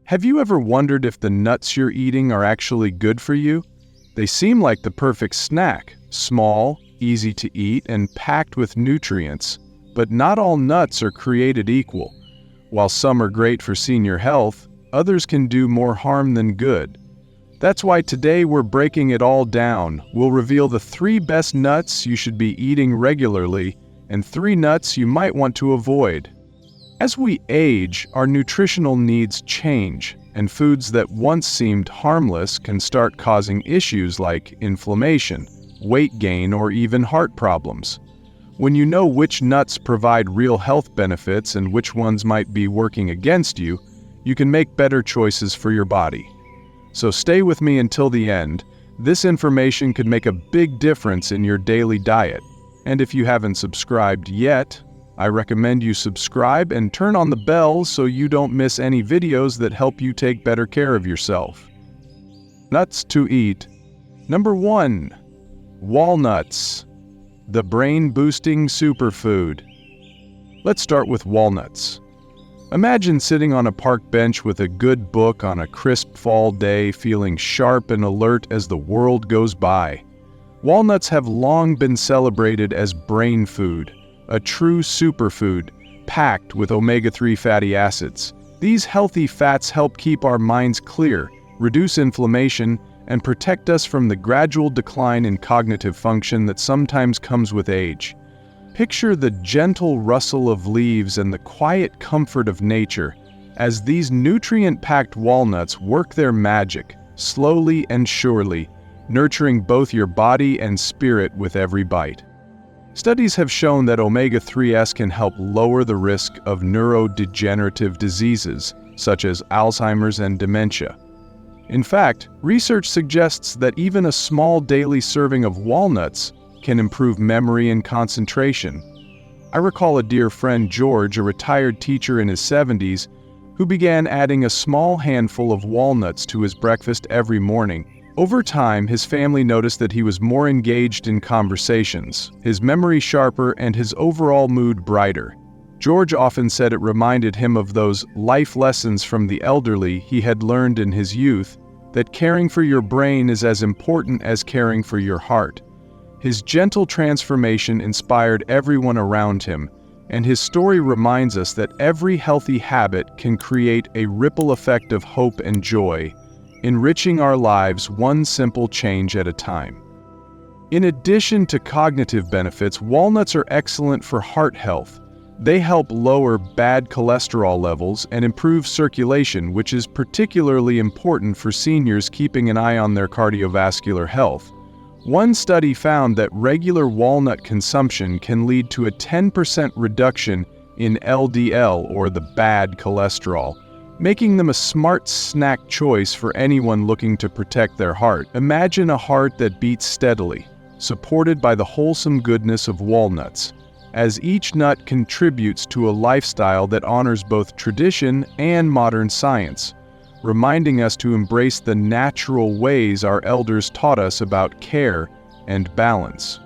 Have you ever wondered if the nuts you're eating are actually good for you? They seem like the perfect snack, small, easy to eat, and packed with nutrients. But not all nuts are created equal. While some are great for senior health, others can do more harm than good. That's why today we're breaking it all down. We'll reveal the 3 best nuts you should be eating regularly and 3 nuts you might want to avoid. As we age, our nutritional needs change, and foods that once seemed harmless can start causing issues like inflammation, weight gain, or even heart problems. When you know which nuts provide real health benefits and which ones might be working against you, you can make better choices for your body. So stay with me until the end. This information could make a big difference in your daily diet. And if you haven't subscribed yet, I recommend you subscribe and turn on the bell so you don't miss any videos that help you take better care of yourself. Nuts to eat. Number 1. Walnuts, the brain-boosting superfood. Let's start with walnuts. Imagine sitting on a park bench with a good book on a crisp fall day, feeling sharp and alert as the world goes by. Walnuts have long been celebrated as brain food, a true superfood, packed with omega-3 fatty acids. These healthy fats help keep our minds clear, reduce inflammation, and protect us from the gradual decline in cognitive function that sometimes comes with age. Picture the gentle rustle of leaves and the quiet comfort of nature as these nutrient-packed walnuts work their magic, slowly and surely, nurturing both your body and spirit with every bite. Studies have shown that omega-3s can help lower the risk of neurodegenerative diseases, such as Alzheimer's and dementia. In fact, research suggests that even a small daily serving of walnuts can improve memory and concentration. I recall a dear friend, George, a retired teacher in his 70s, who began adding a small handful of walnuts to his breakfast every morning. Over time, his family noticed that he was more engaged in conversations, his memory sharper, and his overall mood brighter. George often said it reminded him of those life lessons from the elderly he had learned in his youth, that caring for your brain is as important as caring for your heart. His gentle transformation inspired everyone around him, and his story reminds us that every healthy habit can create a ripple effect of hope and joy, enriching our lives one simple change at a time. In addition to cognitive benefits, walnuts are excellent for heart health. They help lower bad cholesterol levels and improve circulation, which is particularly important for seniors keeping an eye on their cardiovascular health. One study found that regular walnut consumption can lead to a 10% reduction in LDL, or the bad cholesterol, making them a smart snack choice for anyone looking to protect their heart. Imagine a heart that beats steadily, supported by the wholesome goodness of walnuts, as each nut contributes to a lifestyle that honors both tradition and modern science, reminding us to embrace the natural ways our elders taught us about care and balance.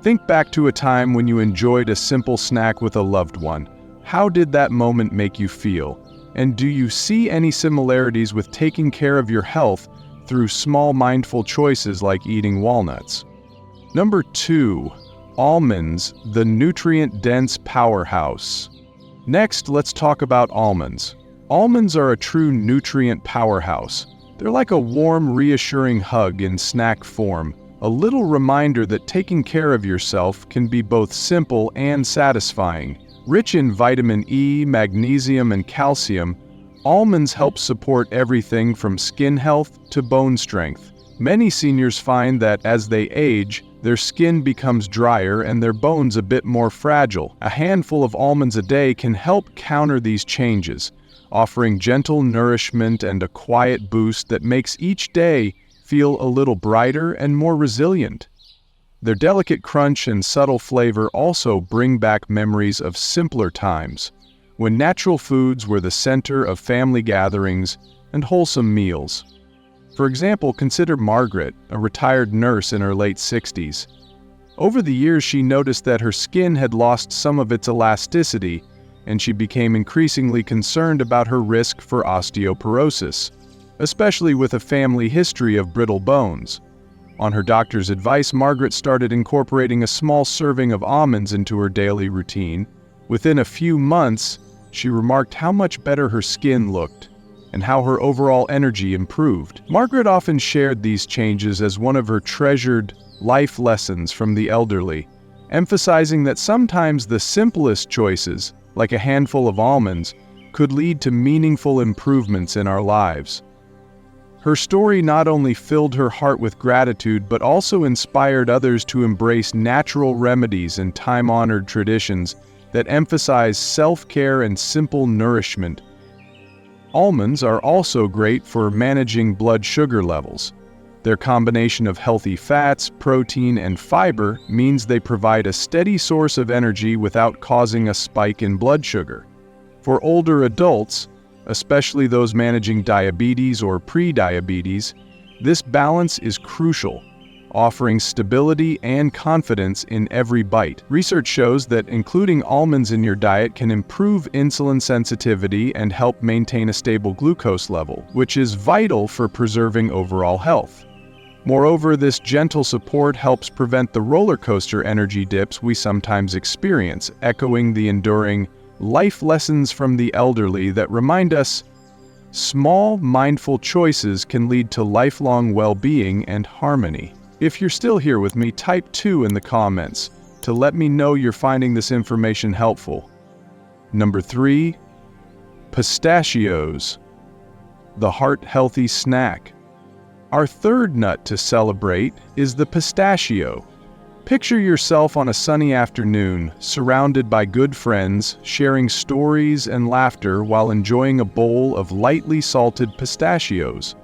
Think back to a time when you enjoyed a simple snack with a loved one. How did that moment make you feel? And do you see any similarities with taking care of your health through small mindful choices like eating walnuts? Number 2. Almonds, the nutrient-dense powerhouse. Next, let's talk about almonds. Almonds are a true nutrient powerhouse. They're like a warm, reassuring hug in snack form, a little reminder that taking care of yourself can be both simple and satisfying. Rich in vitamin E, magnesium, and calcium, almonds help support everything from skin health to bone strength. Many seniors find that as they age, their skin becomes drier and their bones a bit more fragile. A handful of almonds a day can help counter these changes, offering gentle nourishment and a quiet boost that makes each day feel a little brighter and more resilient. Their delicate crunch and subtle flavor also bring back memories of simpler times, when natural foods were the center of family gatherings and wholesome meals. For example, consider Margaret, a retired nurse in her late 60s. Over the years, she noticed that her skin had lost some of its elasticity, and she became increasingly concerned about her risk for osteoporosis, especially with a family history of brittle bones. On her doctor's advice, Margaret started incorporating a small serving of almonds into her daily routine. Within a few months, she remarked how much better her skin looked and how her overall energy improved. Margaret often shared these changes as one of her treasured life lessons from the elderly, emphasizing that sometimes the simplest choices, like a handful of almonds, could lead to meaningful improvements in our lives. Her story not only filled her heart with gratitude, but also inspired others to embrace natural remedies and time-honored traditions that emphasize self-care and simple nourishment. Almonds are also great for managing blood sugar levels. Their combination of healthy fats, protein, and fiber means they provide a steady source of energy without causing a spike in blood sugar. For older adults, especially those managing diabetes or pre-diabetes, this balance is crucial, offering stability and confidence in every bite. Research shows that including almonds in your diet can improve insulin sensitivity and help maintain a stable glucose level, which is vital for preserving overall health. Moreover, this gentle support helps prevent the roller coaster energy dips we sometimes experience, echoing the enduring life lessons from the elderly that remind us small, mindful choices can lead to lifelong well-being and harmony. If you're still here with me, type 2 in the comments to let me know you're finding this information helpful. Number 3, pistachios, the heart-healthy snack. Our third nut to celebrate is the pistachio. Picture yourself on a sunny afternoon, surrounded by good friends, sharing stories and laughter while enjoying a bowl of lightly salted pistachios.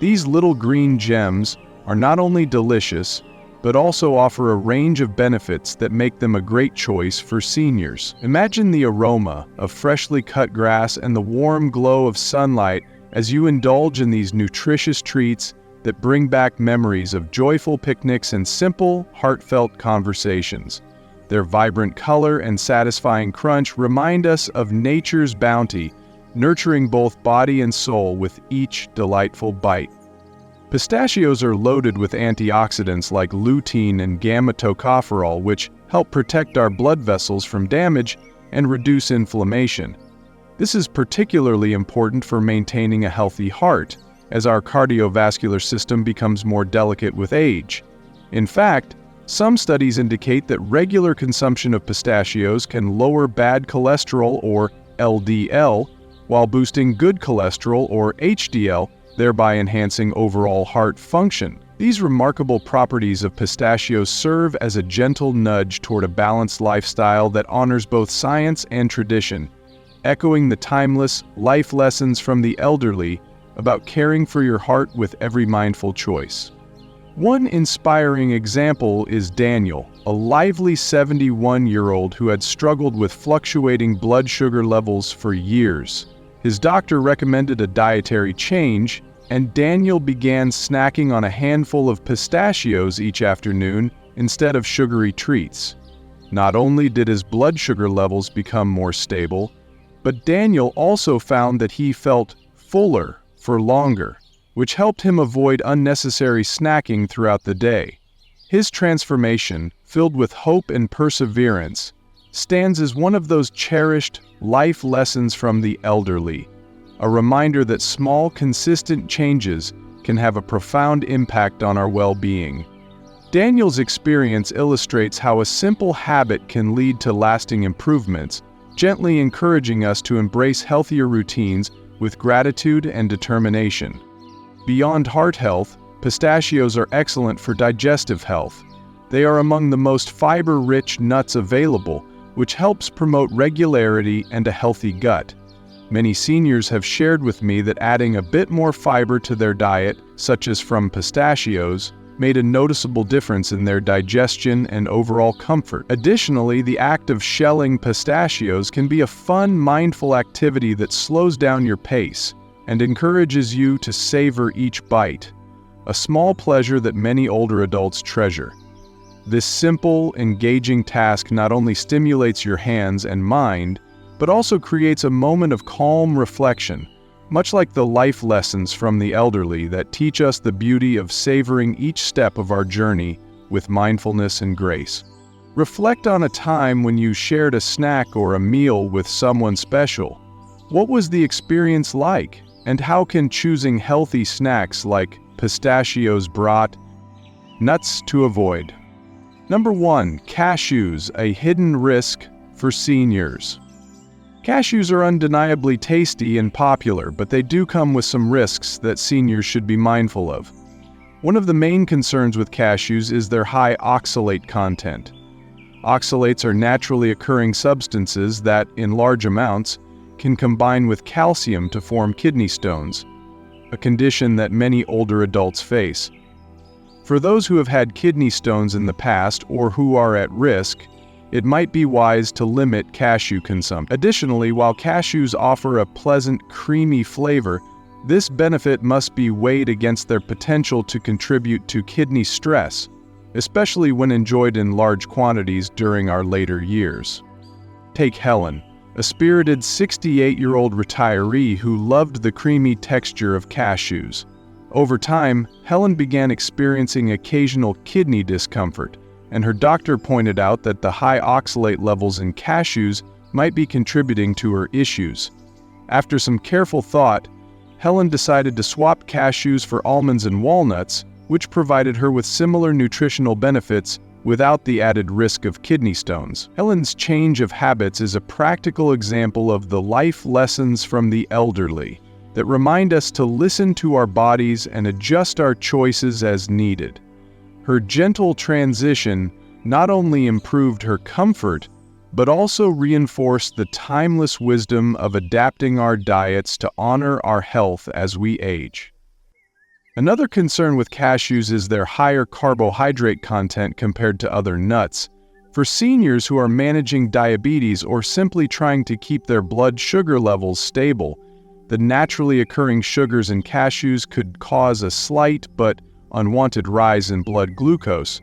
These little green gems are not only delicious, but also offer a range of benefits that make them a great choice for seniors. Imagine the aroma of freshly cut grass and the warm glow of sunlight as you indulge in these nutritious treats that bring back memories of joyful picnics and simple, heartfelt conversations. Their vibrant color and satisfying crunch remind us of nature's bounty, nurturing both body and soul with each delightful bite. Pistachios are loaded with antioxidants like lutein and gamma-tocopherol, which help protect our blood vessels from damage and reduce inflammation. This is particularly important for maintaining a healthy heart, as our cardiovascular system becomes more delicate with age. In fact, some studies indicate that regular consumption of pistachios can lower bad cholesterol, or LDL, while boosting good cholesterol, or HDL, thereby enhancing overall heart function. These remarkable properties of pistachios serve as a gentle nudge toward a balanced lifestyle that honors both science and tradition, echoing the timeless life lessons from the elderly about caring for your heart with every mindful choice. One inspiring example is Daniel, a lively 71-year-old who had struggled with fluctuating blood sugar levels for years. His doctor recommended a dietary change, and Daniel began snacking on a handful of pistachios each afternoon instead of sugary treats. Not only did his blood sugar levels become more stable, but Daniel also found that he felt fuller for longer, which helped him avoid unnecessary snacking throughout the day. His transformation, filled with hope and perseverance, stands as one of those cherished life lessons from the elderly, a reminder that small, consistent changes can have a profound impact on our well-being. Daniel's experience illustrates how a simple habit can lead to lasting improvements, gently encouraging us to embrace healthier routines with gratitude and determination. Beyond heart health, pistachios are excellent for digestive health. They are among the most fiber-rich nuts available, which helps promote regularity and a healthy gut. Many seniors have shared with me that adding a bit more fiber to their diet, such as from pistachios, made a noticeable difference in their digestion and overall comfort. Additionally, the act of shelling pistachios can be a fun, mindful activity that slows down your pace and encourages you to savor each bite, a small pleasure that many older adults treasure. This simple, engaging task not only stimulates your hands and mind, but also creates a moment of calm reflection, much like the life lessons from the elderly that teach us the beauty of savoring each step of our journey with mindfulness and grace. Reflect on a time when you shared a snack or a meal with someone special. What was the experience like, and how can choosing healthy snacks like pistachios brought nuts to avoid? Number 1. Cashews, a hidden risk for seniors. Cashews are undeniably tasty and popular, but they do come with some risks that seniors should be mindful of. One of the main concerns with cashews is their high oxalate content. Oxalates are naturally occurring substances that, in large amounts, can combine with calcium to form kidney stones, a condition that many older adults face. For those who have had kidney stones in the past or who are at risk, it might be wise to limit cashew consumption. Additionally, while cashews offer a pleasant, creamy flavor, this benefit must be weighed against their potential to contribute to kidney stress, especially when enjoyed in large quantities during our later years. Take Helen, a spirited 68-year-old retiree who loved the creamy texture of cashews. Over time, Helen began experiencing occasional kidney discomfort, and her doctor pointed out that the high oxalate levels in cashews might be contributing to her issues. After some careful thought, Helen decided to swap cashews for almonds and walnuts, which provided her with similar nutritional benefits without the added risk of kidney stones. Helen's change of habits is a practical example of the life lessons from the elderly that remind us to listen to our bodies and adjust our choices as needed. Her gentle transition not only improved her comfort, but also reinforced the timeless wisdom of adapting our diets to honor our health as we age. Another concern with cashews is their higher carbohydrate content compared to other nuts. For seniors who are managing diabetes or simply trying to keep their blood sugar levels stable, the naturally occurring sugars in cashews could cause a slight but unwanted rise in blood glucose.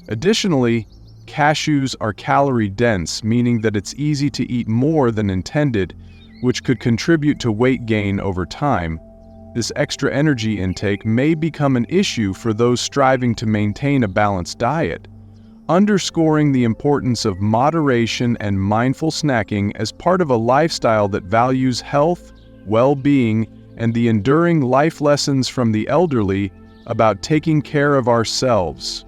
Additionally, cashews are calorie-dense, meaning that it's easy to eat more than intended, which could contribute to weight gain over time. This extra energy intake may become an issue for those striving to maintain a balanced diet, underscoring the importance of moderation and mindful snacking as part of a lifestyle that values health, well-being, and the enduring life lessons from the elderly about taking care of ourselves.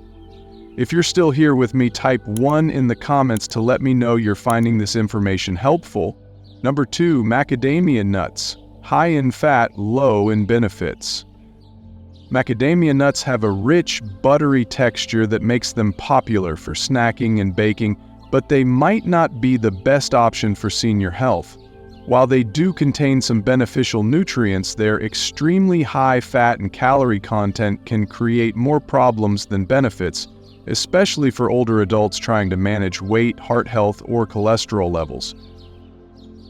If you're still here with me, type 1 in the comments to let me know you're finding this information helpful. Number 2, macadamia nuts. High in fat, low in benefits. Macadamia nuts have a rich, buttery texture that makes them popular for snacking and baking, but they might not be the best option for senior health. While they do contain some beneficial nutrients, their extremely high fat and calorie content can create more problems than benefits, especially for older adults trying to manage weight, heart health, or cholesterol levels.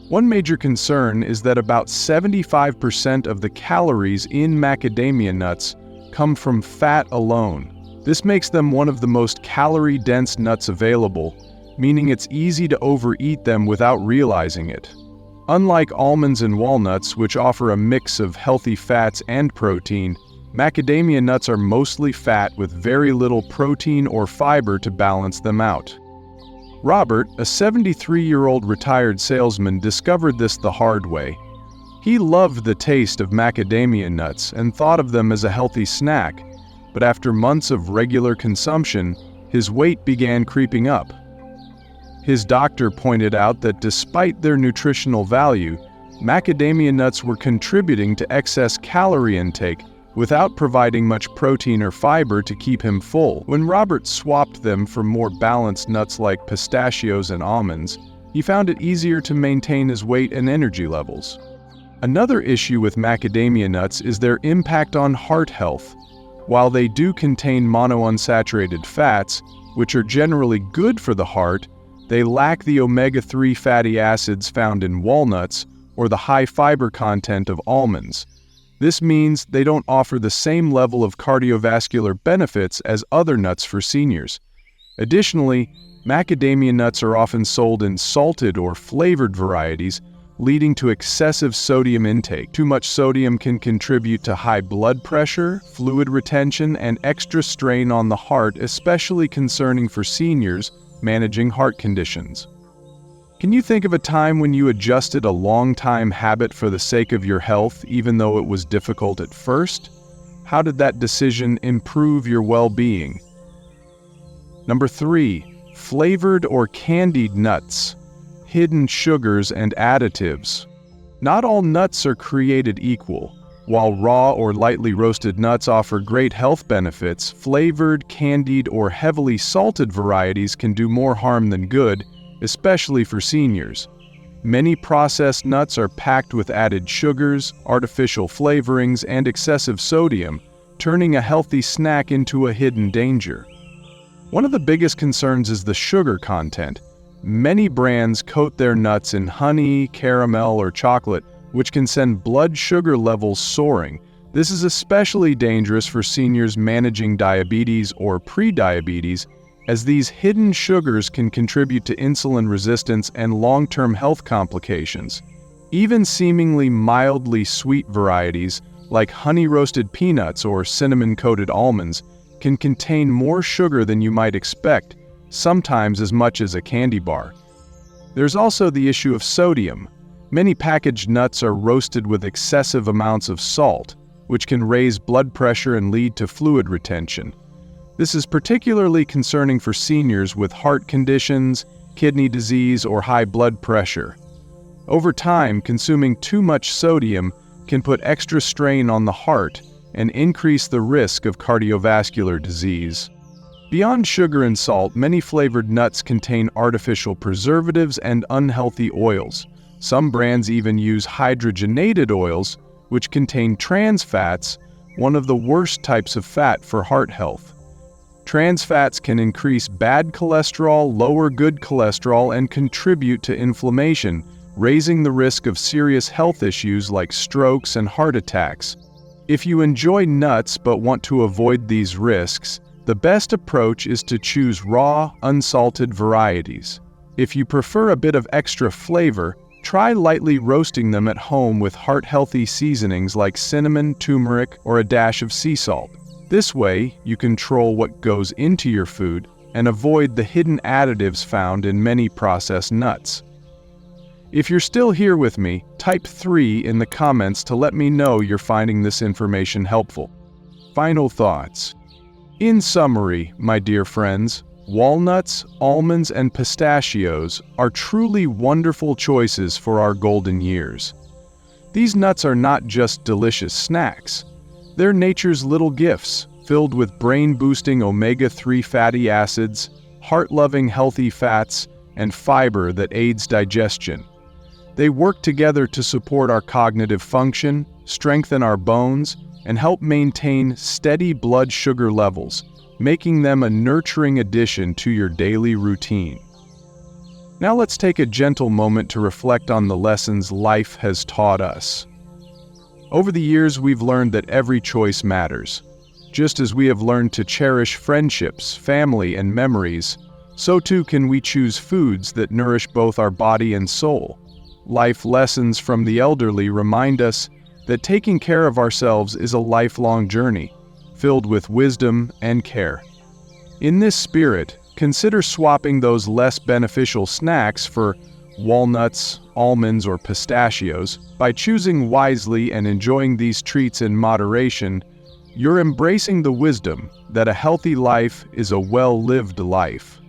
One major concern is that about 75% of the calories in macadamia nuts come from fat alone. This makes them one of the most calorie-dense nuts available, meaning it's easy to overeat them without realizing it. Unlike almonds and walnuts, which offer a mix of healthy fats and protein, macadamia nuts are mostly fat with very little protein or fiber to balance them out. Robert, a 73-year-old retired salesman, discovered this the hard way. He loved the taste of macadamia nuts and thought of them as a healthy snack, but after months of regular consumption, his weight began creeping up. His doctor pointed out that despite their nutritional value, macadamia nuts were contributing to excess calorie intake without providing much protein or fiber to keep him full. When Robert swapped them for more balanced nuts like pistachios and almonds, he found it easier to maintain his weight and energy levels. Another issue with macadamia nuts is their impact on heart health. While they do contain monounsaturated fats, which are generally good for the heart, they lack the omega-3 fatty acids found in walnuts or the high fiber content of almonds. This means they don't offer the same level of cardiovascular benefits as other nuts for seniors. Additionally, macadamia nuts are often sold in salted or flavored varieties, leading to excessive sodium intake. Too much sodium can contribute to high blood pressure, fluid retention, and extra strain on the heart, especially concerning for seniors managing heart conditions. Can you think of a time when you adjusted a long-time habit for the sake of your health, even though it was difficult at first? How did that decision improve your well-being? Number 3, flavored or candied nuts. Hidden sugars and additives. Not all nuts are created equal. While raw or lightly roasted nuts offer great health benefits, flavored, candied, or heavily salted varieties can do more harm than good, especially for seniors. Many processed nuts are packed with added sugars, artificial flavorings, and excessive sodium, turning a healthy snack into a hidden danger. One of the biggest concerns is the sugar content. Many brands coat their nuts in honey, caramel, or chocolate, which can send blood sugar levels soaring. This is especially dangerous for seniors managing diabetes or prediabetes, as these hidden sugars can contribute to insulin resistance and long-term health complications. Even seemingly mildly sweet varieties, like honey-roasted peanuts or cinnamon-coated almonds, can contain more sugar than you might expect, sometimes as much as a candy bar. There's also the issue of sodium. Many packaged nuts are roasted with excessive amounts of salt, which can raise blood pressure and lead to fluid retention. This is particularly concerning for seniors with heart conditions, kidney disease, or high blood pressure. Over time, consuming too much sodium can put extra strain on the heart and increase the risk of cardiovascular disease. Beyond sugar and salt, many flavored nuts contain artificial preservatives and unhealthy oils. Some brands even use hydrogenated oils, which contain trans fats, one of the worst types of fat for heart health. Trans fats can increase bad cholesterol, lower good cholesterol, and contribute to inflammation, raising the risk of serious health issues like strokes and heart attacks. If you enjoy nuts but want to avoid these risks, the best approach is to choose raw, unsalted varieties. If you prefer a bit of extra flavor, try lightly roasting them at home with heart-healthy seasonings like cinnamon, turmeric, or a dash of sea salt. This way, you control what goes into your food and avoid the hidden additives found in many processed nuts. If you're still here with me, type 3 in the comments to let me know you're finding this information helpful. Final thoughts. In summary, my dear friends, walnuts, almonds, and pistachios are truly wonderful choices for our golden years. These nuts are not just delicious snacks. They're nature's little gifts, filled with brain-boosting omega-3 fatty acids, heart-loving healthy fats, and fiber that aids digestion. They work together to support our cognitive function, strengthen our bones, and help maintain steady blood sugar levels, making them a nurturing addition to your daily routine. Now let's take a gentle moment to reflect on the lessons life has taught us. Over the years, we've learned that every choice matters. Just as we have learned to cherish friendships, family, and memories, so too can we choose foods that nourish both our body and soul. Life lessons from the elderly remind us that taking care of ourselves is a lifelong journey, filled with wisdom and care. In this spirit, consider swapping those less beneficial snacks for walnuts, almonds, or pistachios. By choosing wisely and enjoying these treats in moderation, you're embracing the wisdom that a healthy life is a well-lived life.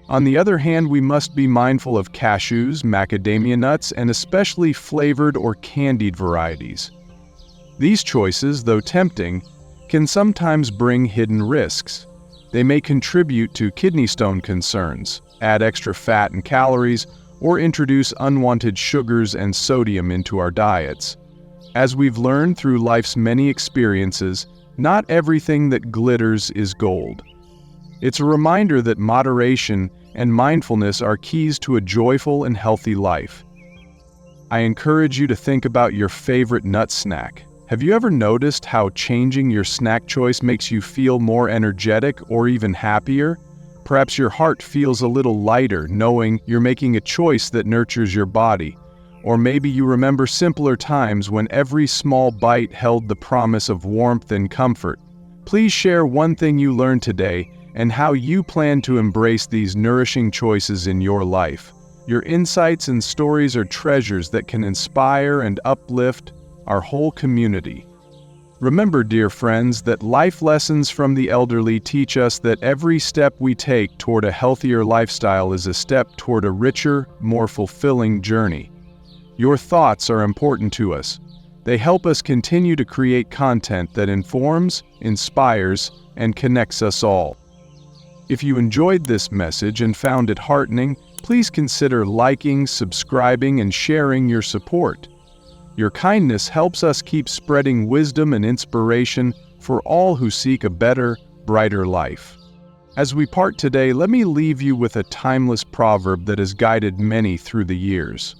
On the other hand, we must be mindful of cashews, macadamia nuts, and especially flavored or candied varieties. These choices, though tempting, can sometimes bring hidden risks. They may contribute to kidney stone concerns, add extra fat and calories, or introduce unwanted sugars and sodium into our diets. As we've learned through life's many experiences, not everything that glitters is gold. It's a reminder that moderation and mindfulness are keys to a joyful and healthy life. I encourage you to think about your favorite nut snack. Have you ever noticed how changing your snack choice makes you feel more energetic or even happier? Perhaps your heart feels a little lighter knowing you're making a choice that nurtures your body. Or maybe you remember simpler times when every small bite held the promise of warmth and comfort. Please share one thing you learned today and how you plan to embrace these nourishing choices in your life. Your insights and stories are treasures that can inspire and uplift our whole community. Remember, dear friends, that life lessons from the elderly teach us that every step we take toward a healthier lifestyle is a step toward a richer, more fulfilling journey. Your thoughts are important to us. They help us continue to create content that informs, inspires, and connects us all. If you enjoyed this message and found it heartening, please consider liking, subscribing, and sharing your support. Your kindness helps us keep spreading wisdom and inspiration for all who seek a better, brighter life. As we part today, let me leave you with a timeless proverb that has guided many through the years.